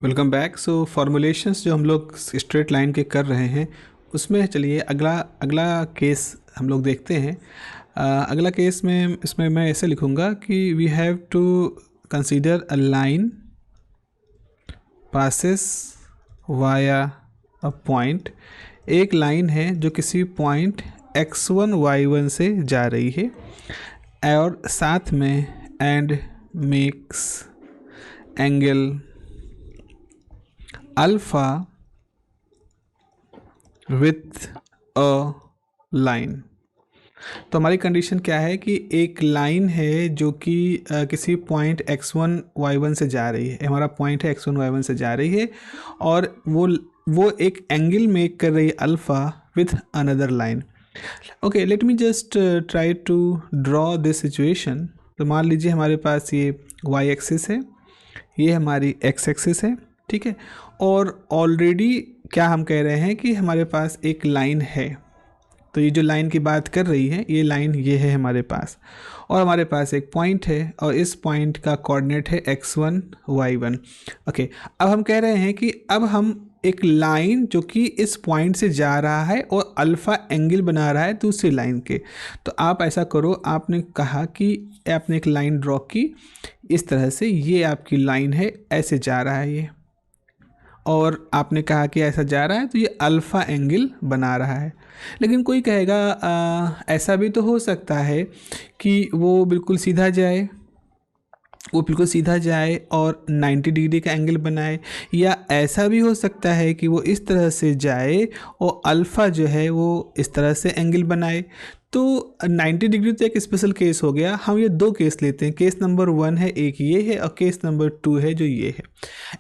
Welcome back. सो formulations जो हम लोग स्ट्रेट लाइन के कर रहे हैं उसमें चलिए अगला अगला केस हम लोग देखते हैं। अगला केस में इसमें मैं ऐसे लिखूँगा कि we have to consider a line passes via a point. एक लाइन है जो किसी पॉइंट x1 y1 से जा रही है और साथ में and makes angle alpha with a line. तो हमारी कंडीशन क्या है कि एक लाइन है जो कि किसी पॉइंट x1 y1 से जा रही है। हमारा पॉइंट है x1 y1 से जा रही है और वो एक एंगल मेक कर रही है alpha with another line. Okay, let me just try to draw this situation. तो मान लीजिए हमारे पास ये y एक्सिस है, ये हमारी x एक्सिस है, ठीक है। और ऑलरेडी क्या हम कह रहे हैं कि हमारे पास एक लाइन है। तो ये जो लाइन की बात कर रही है ये लाइन ये है हमारे पास, और हमारे पास एक पॉइंट है और इस पॉइंट का कोऑर्डिनेट है x1 y1। ओके, अब हम कह रहे हैं कि अब हम एक लाइन जो कि इस पॉइंट से जा रहा है और अल्फ़ा एंगल बना रहा है दूसरी लाइन के। तो आप ऐसा करो, आपने कहा कि आपने एक लाइन ड्रॉ की इस तरह से, ये आपकी लाइन है, ऐसे जा रहा है ये, और आपने कहा कि ऐसा जा रहा है तो ये अल्फ़ा एंगल बना रहा है। लेकिन कोई कहेगा ऐसा भी तो हो सकता है कि वो बिल्कुल सीधा जाए, और 90 डिग्री का एंगल बनाए, या ऐसा भी हो सकता है कि वो इस तरह से जाए और अल्फ़ा जो है वो इस तरह से एंगल बनाए। तो 90 डिग्री तो एक स्पेशल केस हो गया। हम ये दो केस लेते हैं, केस नंबर 1 है, एक ये है, और केस नंबर 2 है जो ये है।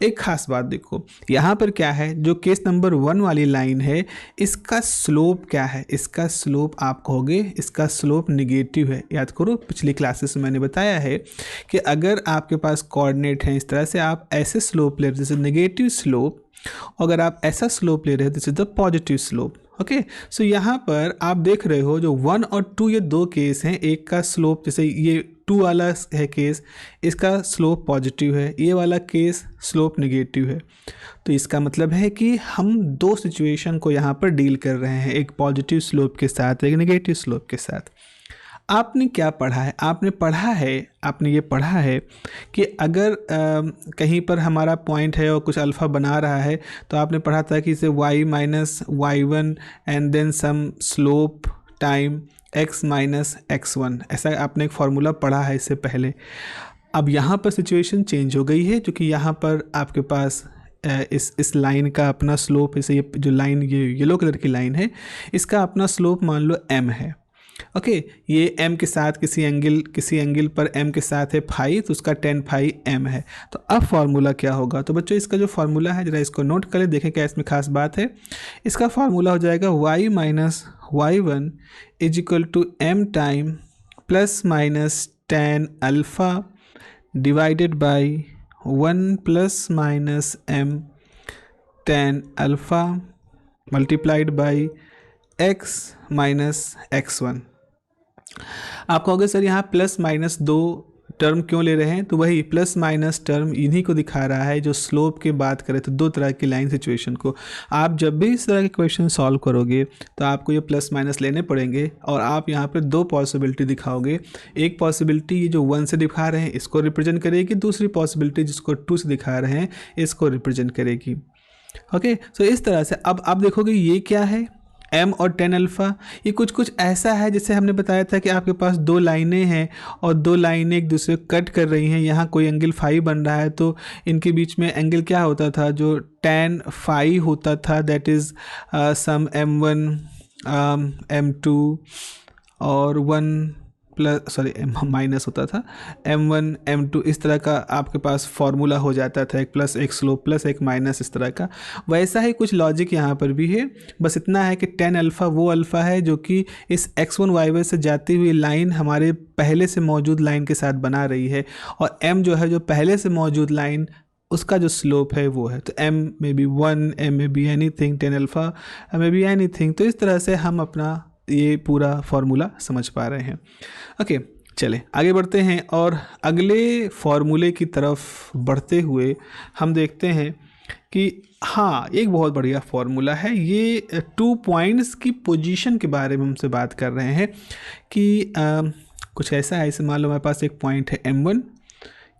एक खास बात देखो यहाँ पर क्या है, जो केस नंबर 1 वाली लाइन है इसका स्लोप क्या है, इसका स्लोप आप कहोगे इसका स्लोप निगेटिव है। याद करो पिछली क्लासेस में मैंने बताया है कि अगर आपके पास कोऑर्डिनेट हैं इस तरह से, आप ऐसे स्लोप ले रहे हो जैसे नेगेटिव स्लोप, अगर आप ऐसा स्लोप ले रहे हो this is the positive slope. Okay, so यहाँ पर आप देख रहे हो जो 1 और 2 ये दो केस हैं, एक का स्लोप जैसे ये 2 वाला है केस, इसका स्लोप पॉजिटिव है, ये वाला केस स्लोप नेगेटिव है। तो इसका मतलब है कि हम दो सिचुएशन को यहाँ पर डील कर रहे हैं, एक पॉजिटिव स्लोप के साथ, एक नेगेटिव स्लोप के साथ। आपने क्या पढ़ा है, आपने ये पढ़ा है कि अगर कहीं पर हमारा पॉइंट है और कुछ अल्फ़ा बना रहा है, तो आपने पढ़ा था कि इसे y minus y1 and then some slope time x minus x1, ऐसा आपने एक फार्मूला पढ़ा है इससे पहले। अब यहाँ पर सिचुएशन चेंज हो गई है, क्योंकि यहाँ पर आपके पास इस लाइन का अपना स्लोप, इसे ये जो लाइन ये येलो कलर की लाइन है इसका अपना स्लोप मान लो m है। ओके, ये m के साथ किसी एंगल पर m के साथ है फाई, तो उसका tan फाई m है। तो अब फार्मूला क्या होगा, तो बच्चों इसका जो फार्मूला है जरा इसको नोट करें, देखें क्या इसमें खास बात है। इसका फार्मूला हो जाएगा y minus y1 is equal to m time plus minus tan alpha divided by 1 plus minus m tan alpha multiplied by x minus x1। आप कहोगे सर यहाँ प्लस माइनस दो टर्म क्यों ले रहे हैं, तो वही प्लस माइनस टर्म इन्हीं को दिखा रहा है जो स्लोप की बात करें तो दो तरह की लाइन सिचुएशन को। आप जब भी इस तरह के क्वेश्चन सॉल्व करोगे तो आपको ये प्लस माइनस लेने पड़ेंगे, और आप यहाँ पर दो पॉसिबिलिटी दिखाओगे। एक पॉसिबिलिटी ये जो 1 से दिखा रहे हैं इसको रिप्रेजेंट करेगी, दूसरी पॉसिबिलिटी जिसको 2 से दिखा रहे हैं इसको रिप्रेजेंट करेगी। ओके, सो इस तरह से अब आप देखोगे ये क्या है, m और tan अल्फ़ा, ये कुछ ऐसा है जैसे हमने बताया था कि आपके पास दो लाइनें हैं और दो लाइनें एक दूसरे को कट कर रही हैं, यहाँ कोई एंगल फाई बन रहा है, तो इनके बीच में एंगल क्या होता था, जो tan फाई होता था, that is some m1 m2 और 1 प्लस माइनस होता था m1 m2, इस तरह का आपके पास फार्मूला हो जाता था, एक प्लस एक स्लोप प्लस एक माइनस, इस तरह का। वैसा ही कुछ लॉजिक यहाँ पर भी है, बस इतना है कि tan अल्फ़ा वो अल्फ़ा है जो कि इस x1 y1 से जाती हुई लाइन हमारे पहले से मौजूद लाइन के साथ बना रही है, और m जो है जो पहले से मौजूद लाइन उसका जो स्लोप है वो है। तो m में बी 1, m में बी एनीथिंग, tan अल्फ़ा में बी एनीथिंग। तो इस तरह से हम अपना ये पूरा फार्मूला समझ पा रहे हैं। ओके, चले आगे बढ़ते हैं और अगले फार्मूले की तरफ बढ़ते हुए हम देखते हैं कि हाँ, एक बहुत बढ़िया फॉर्मूला है ये। 2 पॉइंट्स की पोजीशन के बारे में हमसे बात कर रहे हैं कि कुछ ऐसा है, इसे मान लो हमारे पास एक पॉइंट है m1,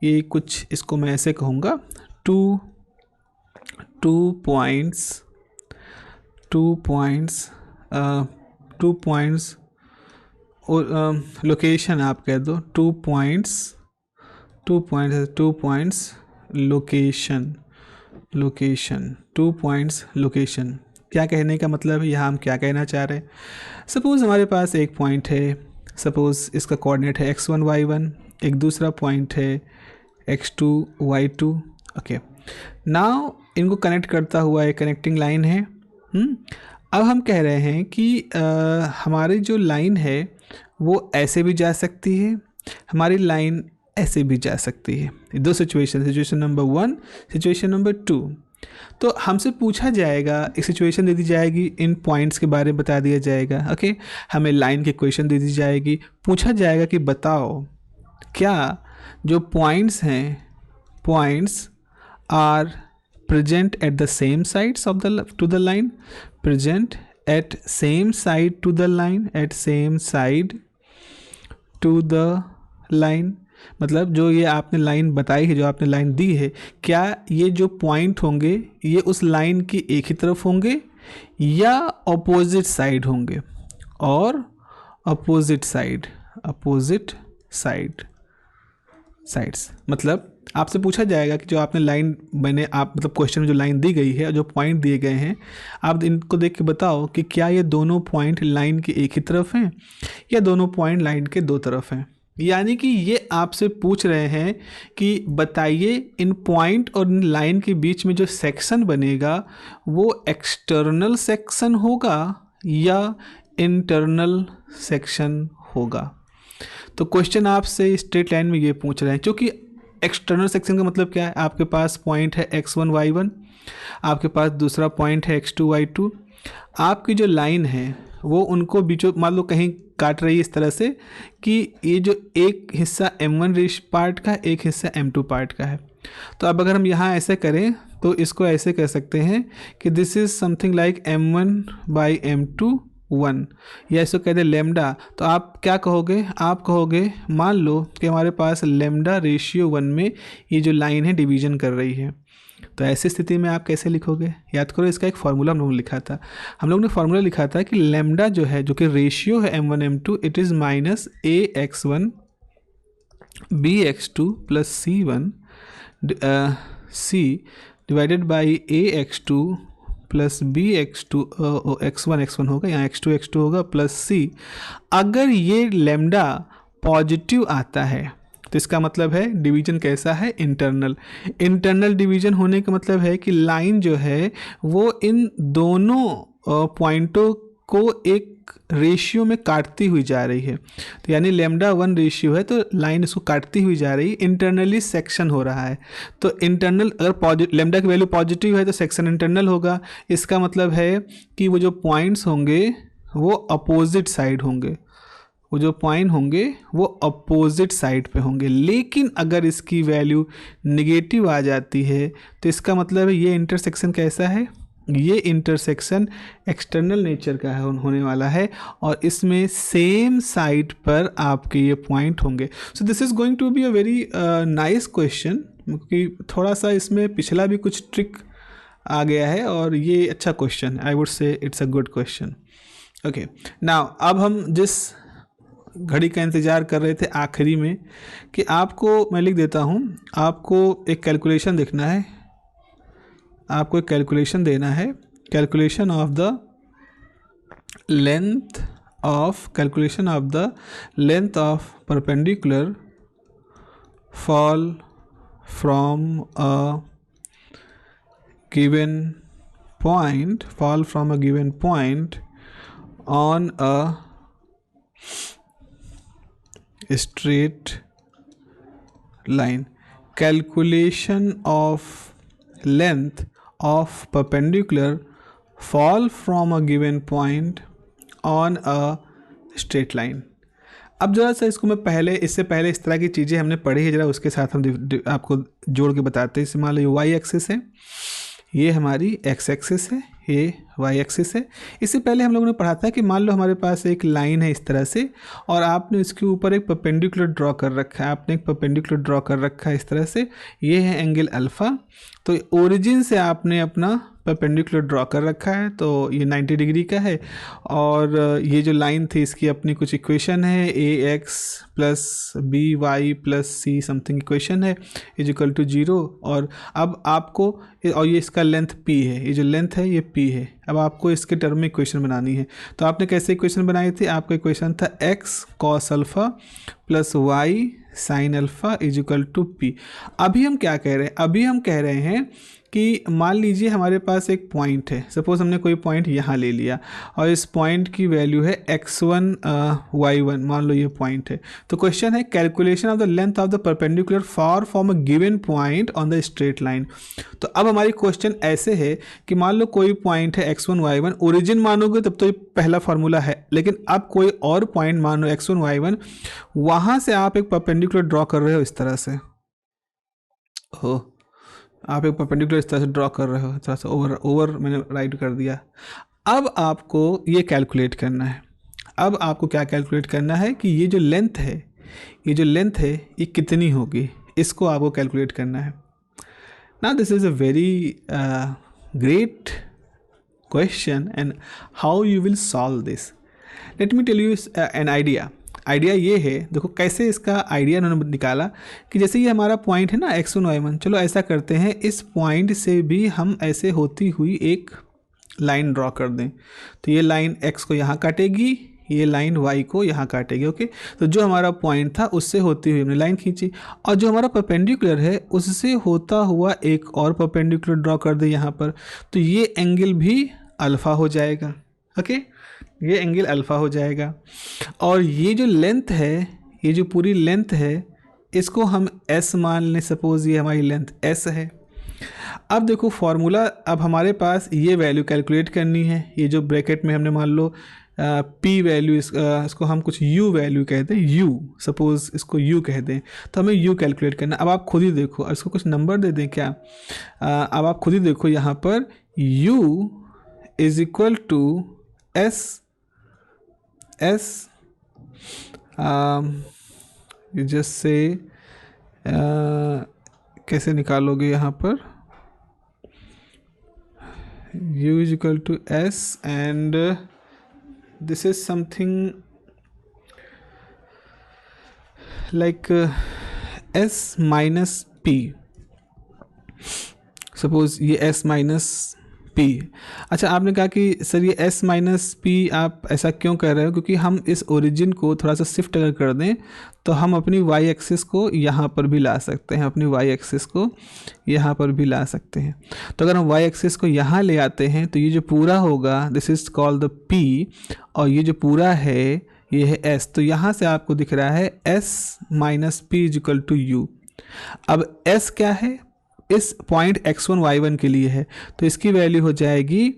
ये कुछ इसको मैं ऐसे कहूँगा, टू पॉइंट्स और लोकेशन आप कह दो, 2 पॉइंट्स लोकेशन। क्या कहने का मतलब है, यहाँ हम क्या कहना चाह रहे हैं? सपोज़ हमारे पास एक पॉइंट है, सपोज़ इसका कोऑर्डिनेट है x1 y1, एक दूसरा पॉइंट है x2 y2। ओके, नाउ इनको कनेक्ट करता हुआ एक कनेक्टिंग लाइन है। अब हम कह रहे हैं कि हमारी जो लाइन है वो ऐसे भी जा सकती है, हमारी लाइन ऐसे भी जा सकती है। दो सिचुएशन नंबर 1, सिचुएशन नंबर 2। तो हमसे पूछा जाएगा, एक सिचुएशन दे दी जाएगी, इन पॉइंट्स के बारे में बता दिया जाएगा। ओके, हमें लाइन की इक्वेशन दे दी जाएगी, पूछा जाएगा कि बताओ क्या जो पॉइंट्स हैं, points are present at the same sides of the to the line, present at same side to the line, at same side to the line। मतलब जो ये आपने लाइन बताई है, जो आपने लाइन दी है, क्या ये जो पॉइंट होंगे ये उस लाइन की एक ही तरफ होंगे या अपोजिट साइड होंगे, और अपोजिट साइड्स। मतलब आपसे पूछा जाएगा कि जो आपने लाइन मतलब क्वेश्चन में जो लाइन दी गई है और जो पॉइंट दिए गए हैं, आप इनको देख के बताओ कि क्या ये दोनों पॉइंट लाइन की एक ही तरफ हैं या दोनों पॉइंट लाइन के दो तरफ हैं। यानी कि ये आपसे पूछ रहे हैं कि बताइए इन पॉइंट और इन लाइन के बीच में जो सेक्शन बनेगा वो एक्सटर्नल सेक्शन होगा या इंटरनल सेक्शन होगा। तो क्वेश्चन आपसे स्ट्रेट लाइन में ये पूछ रहे हैं, क्योंकि एक्सटर्नल सेक्शन का मतलब क्या है, आपके पास पॉइंट है x1 y1, आपके पास दूसरा पॉइंट है x2 y2, आपकी जो लाइन है वो उनको बीचों मान लो कहीं काट रही है इस तरह से कि ये जो एक हिस्सा m1 पार्ट का, एक हिस्सा m2 पार्ट का है। तो अब अगर हम यहाँ ऐसे करें तो इसको ऐसे कह सकते हैं कि this is something like m1/m2 1, या इसको कहते हैं लेमडा। तो आप क्या कहोगे, आप कहोगे मान लो कि हमारे पास लेमडा रेशियो 1 में ये जो लाइन है डिवीजन कर रही है। तो ऐसी स्थिति में आप कैसे लिखोगे? याद करो, इसका एक फार्मूला हम लोगों ने लिखा था। हम लोग ने फार्मूला लिखा था कि लेमडा जो है, जो कि रेशियो है m1 m2, it is minus ax1 bx2 plus c divided by ax2 plus bx2 x1 होगा, यहाँ x2 होगा प्लस c। अगर ये लेमडा पॉजिटिव आता है तो इसका मतलब है डिवीजन कैसा है, इंटरनल डिवीजन होने का मतलब है कि लाइन जो है वो इन दोनों पॉइंटों को एक रेशियो में काटती हुई जा रही है। तो यानी लेमडा 1 रेशियो है तो लाइन इसको काटती हुई जा रही है, इंटरनली सेक्शन हो रहा है। तो इंटरनल, अगर लेमडा की वैल्यू पॉजिटिव है तो सेक्शन इंटरनल होगा। इसका मतलब है कि वो जो पॉइंट्स होंगे वो अपोजिट साइड होंगे, वो जो पॉइंट होंगे वो अपोजिट साइड पे होंगे। लेकिन अगर इसकी वैल्यू नेगेटिव आ जाती है तो इसका मतलब है ये इंटरसेक्शन कैसा है, ये इंटरसेक्शन एक्सटर्नल नेचर का होने वाला है और इसमें सेम साइड पर आपके ये पॉइंट होंगे। So this is going to be a very nice question, क्योंकि थोड़ा सा इसमें पिछला भी कुछ ट्रिक आ गया है और ये अच्छा question, I would say it's a good question. Okay, now अब हम जिस घड़ी का इंतज़ार कर रहे थे आखिरी में, कि आपको मैं लिख देता हूँ, आपको एक कैलकुलेशन देखना है, आपको एक कैलकुलेशन देना है, calculation of the length of perpendicular fall from a given point on a straight line। Calculation of length of perpendicular fall from a given point on a straight line। अब ज़रा सा इसको मैं इससे पहले इस तरह की चीज़ें हमने पढ़ी है, ज़रा उसके साथ हम आपको जोड़ के बताते हैं। इसे मान लो वाई एक्सिस है, ये हमारी एक्स एक्सिस है, ये वाई एक्सिस है। इससे पहले हम लोगों ने पढ़ा था कि मान लो हमारे पास एक लाइन है इस तरह से और आपने इसके ऊपर एक परपेंडिकुलर ड्रॉ कर रखा है, आपने एक परपेंडिकुलर ड्रॉ कर रखा है इस तरह से, ये है एंगल अल्फ़ा। तो ओरिजिन से आपने अपना परपेंडिकुलर ड्रॉ कर रखा है, तो ये 90 डिग्री का है। और ये जो लाइन थी इसकी अपनी कुछ इक्वेशन है, A X plus B Y plus C something equation है इज इक्वल टू 0। और अब आपको, और ये इसका लेंथ p है, ये जो लेंथ है ये p है। अब आपको इसके टर्म में इक्वेशन बनानी है। तो आपने कैसे इक्वेशन बनाई थी? आपका इक्वेशन था x cos alpha plus y sine alpha is equal to p। अभी हम क्या कह रहे हैं? अभी हम कह रहे हैं कि मान लीजिए हमारे पास एक पॉइंट है, सपोज़ हमने कोई पॉइंट यहाँ ले लिया और इस पॉइंट की वैल्यू है x1 y1, मान लो ये पॉइंट है। तो क्वेश्चन है calculation of the length of the perpendicular for from a given point on the straight line. तो अब हमारी क्वेश्चन ऐसे है कि मान लो कोई पॉइंट है x1 y1, ओरिजिन मानोगे तब तो ये पहला फार्मूला है, लेकिन अब कोई और पॉइंट मान लो x1 y1, वहाँ से आप एक परपेंडिकुलर ड्रॉ कर रहे हो इस तरह से, हो आप एक परपेंडिकुलर इस तरह से ड्रॉ कर रहे हो, इस तरह से ओवर मैंने राइट कर दिया। अब आपको ये कैलकुलेट करना है। अब आपको क्या कैलकुलेट करना है कि ये जो लेंथ है, ये जो लेंथ है ये कितनी होगी, इसको आपको कैलकुलेट करना है। Now this is a very great question and how you will solve this, let me tell you an idea ये है, देखो कैसे इसका आइडिया उन्होंने निकाला कि जैसे ये हमारा पॉइंट है ना x1 y1, चलो ऐसा करते हैं इस पॉइंट से भी हम ऐसे होती हुई एक लाइन ड्रॉ कर दें। तो ये लाइन x को यहाँ काटेगी, ये लाइन y को यहाँ काटेगी। ओके, तो जो हमारा पॉइंट था उससे होती हुई हमने लाइन खींची, और जो हमारा परपेंडिकुलर है उससे होता हुआ एक और परपेंडिकुलर ड्रॉ कर दे यहाँ पर, तो ये एंगल भी अल्फ़ा हो जाएगा। ओके, ये एंगल अल्फ़ा हो जाएगा। और ये जो लेंथ है, ये जो पूरी लेंथ है, इसको हम s मान लें, सपोज़ ये हमारी लेंथ s है। अब देखो फॉर्मूला, अब हमारे पास ये वैल्यू कैलकुलेट करनी है। ये जो ब्रैकेट में हमने मान लो p वैल्यू, इसको हम कुछ u वैल्यू कहते हैं, u सपोज़ इसको u कह दें, तो हमें u कैलकुलेट करना। अब आप खुद ही देखो, और इसको कुछ नंबर दे दें क्या? अब आप खुद ही देखो यहाँ पर u is equal to s you just say कैसे निकालोगे यहाँ पर? u is equal to s and this is something like s minus p, suppose ये s माइनस p। अच्छा, आपने कहा कि सर ये s माइनस p आप ऐसा क्यों कर रहे हो? क्योंकि हम इस ओरिजिन को थोड़ा सा शिफ्ट अगर कर दें तो हम अपनी y एक्सिस को यहाँ पर भी ला सकते हैं, अपनी y एक्सिस को यहाँ पर भी ला सकते हैं। तो अगर हम y एक्सिस को यहाँ ले आते हैं तो ये जो पूरा होगा, this is called the p, और ये जो पूरा है ये है s। तो यहाँ से आपको दिख रहा है s minus p is equal to u। अब s क्या है? इस पॉइंट x1 y1 के लिए है, तो इसकी वैल्यू हो जाएगी,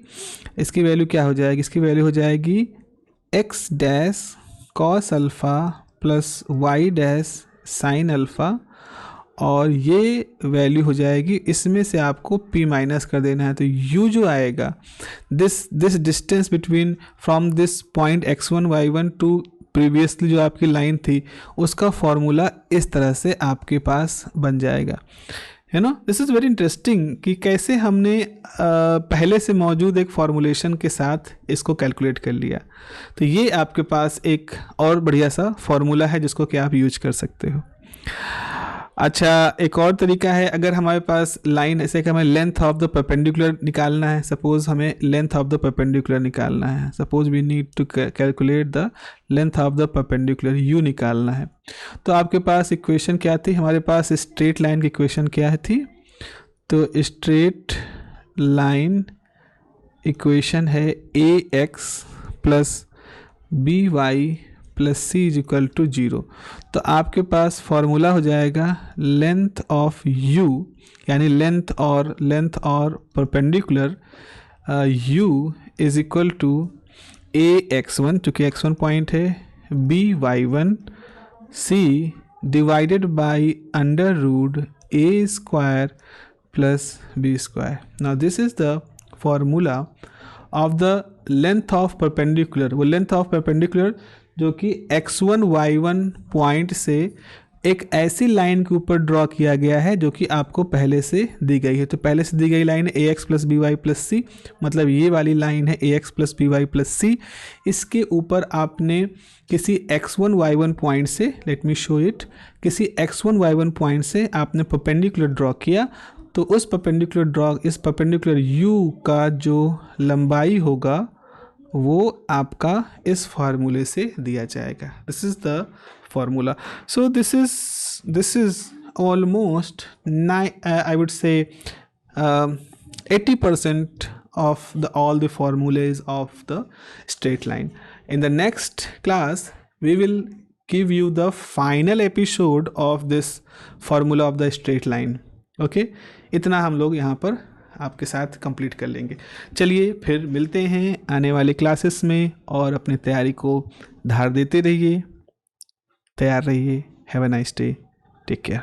इसकी वैल्यू क्या हो जाएगी? इसकी वैल्यू हो जाएगी x dash cos alpha plus y dash sine alpha, और ये वैल्यू हो जाएगी, इसमें से आपको p माइनस कर देना है। तो u जो आएगा, this distance between from this point x1 y1 to previously जो आपकी लाइन थी, उसका फॉर्मूला इस तरह से आपके पास बन जाएगा। है ना, दिस इज़ वेरी इंटरेस्टिंग कि कैसे हमने पहले से मौजूद एक फॉर्मूलेशन के साथ इसको कैलकुलेट कर लिया। तो ये आपके पास एक और बढ़िया सा फॉर्मूला है जिसको कि आप यूज कर सकते हो। अच्छा, एक और तरीका है, अगर हमारे पास लाइन ऐसे कि हमें लेंथ ऑफ द परपेंडिकुलर निकालना है, सपोज़ हमें लेंथ ऑफ द परपेंडिकुलर निकालना है, suppose we need to calculate the length of the perpendicular, u निकालना है। तो आपके पास इक्वेशन क्या थी? हमारे पास स्ट्रेट लाइन की इक्वेशन क्या थी? तो स्ट्रेट लाइन इक्वेशन है ax plus by plus C is equal to 0। तो आपके पास फॉर्मूला हो जाएगा लेंथ ऑफ u, यानी लेंथ और perpendicular u is equal to ax1, चूँकि x1 पॉइंट है, by1 c divided by under root a square plus b square. Now this is the formula of the length of perpendicular. वो length of perpendicular जो कि x1 y1 point से एक ऐसी line के ऊपर ड्रॉ किया गया है जो कि आपको पहले से दी गई है। तो पहले से दी गई लाइन है ax plus B Y plus C, मतलब ये वाली लाइन है ax plus B Y plus C. इसके ऊपर आपने किसी x1 y1 पॉइंट से, लेट मी शो इट, किसी x1 y1 पॉइंट से आपने परपेंडिकुलर ड्रॉ किया। तो उस इस परपेंडिकुलर u का जो लंबाई होगा वो आपका इस फार्मूले से दिया जाएगा। This is the formula. So this is almost I would say 80% of all the formulas of the straight line. In the next class we will give you the final episode of this formula of the straight line. Okay, इतना हम लोग यहाँ पर आपके साथ complete कर लेंगे। चलिए फिर मिलते हैं आने वाले क्लासेस में, और अपनी तैयारी को धार देते रहिए, तैयार रहिए। Have a nice day, take care.